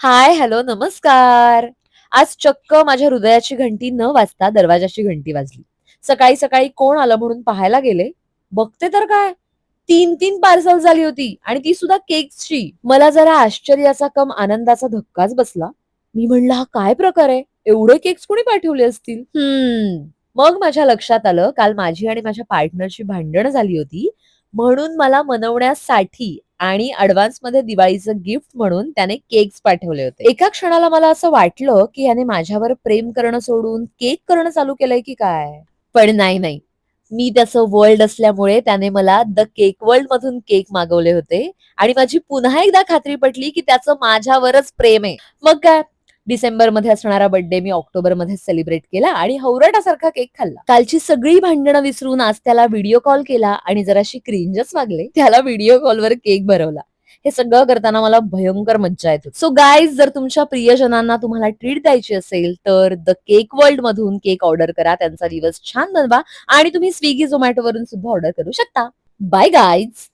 हाय, hello, नमस्कार. आज चक्क माझ्या हृदयाची घंटी न वाजता दरवाजाची घंटी वाजली. सकाळी सकाळी कोण आलं म्हणून पाहायला गेले. बघते तर काय, 3-3 पार्सल झाली होती आणि ती सुद्धा केक्सची. मला जरा आश्चर्याचा कम आनंदाचा धक्काच बसला. मी म्हणलं, हा काय प्रकार आहे? एवढे केक्स कोणी पाठवले असतील? मग माझ्या लक्षात आलं, काल माझी आणि माझ्या पार्टनरची भांडणं झाली होती. म्हणून मला मनवण्यासाठी आणि ॲडव्हान्समध्ये दिवाळीचं गिफ्ट म्हणून त्याने केक्स पाठवले होते. एका क्षणाला मला असं वाटलं, की ह्याने माझ्यावर प्रेम करणं सोडून केक करणं चालू केलंय की काय? पण नाही, नाही. मी त्याचं वर्ल्ड असल्यामुळे त्याने मला द केक वर्ल्डमधून केक मागवले होते आणि माझी पुन्हा एकदा खात्री पटली, की त्याचं माझ्यावरच प्रेम आहे. मग काय, डिसेंबरमध्ये असणारा बर्थडे मी ऑक्टोबरमध्ये सेलिब्रेट केला आणि हौराटासारखा केक खाल्ला. कालची सगळी भांडणं विसरून आज त्याला व्हिडिओ कॉल केला आणि जराशी क्रिंजच वागले. त्याला व्हिडिओ कॉलवर केक भरवला. हे सगळं करताना मला भयंकर मज्जा येत होती. सो गाईज, जर तुमच्या प्रियजनांना तुम्हाला ट्रीट द्यायची असेल, तर द केक वर्ल्ड मधून केक ऑर्डर करा. त्यांचा दिवस छान बनवा आणि तुम्ही स्विगी, झोमॅटोवरून सुद्धा ऑर्डर करू शकता. Bye guys.